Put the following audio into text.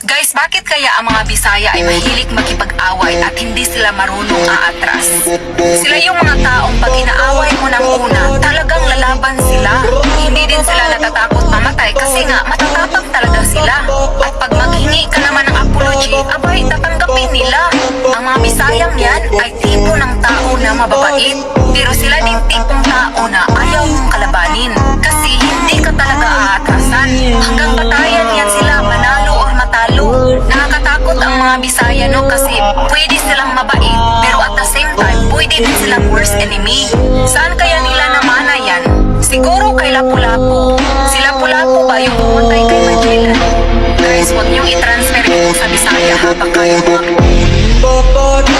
Guys, bakit kaya ang mga Bisaya ay mahilig makipag-away at hindi sila marunong aatras? Sila yung mga taong pag inaaway mo ng una, talagang lalaban sila. Hindi din sila natatakot mamatay kasi nga matatapang talaga sila. At pag maghingi ka naman ng apology, abay, tatanggapin nila. Ang mga Bisayang yan ay tipo ng tao na mababait. Pero sila din tipong tao na ayaw mong kalabanin. Kasi hindi ka talaga aatrasan. Hanggang batayan yan sila, manalo or matalo. Nakakatakot ang mga Bisaya, no? Kasi pwede silang mabait, pero at the same time, pwede din silang worst enemy. Saan kaya nila namana yan? Siguro kay Lapu-Lapu. Si Lapu-Lapu ba yung pumatay kay Magellan? Guys, huwag niyong i-transfer ito sa Bisaya ha, baka yung mga... Body,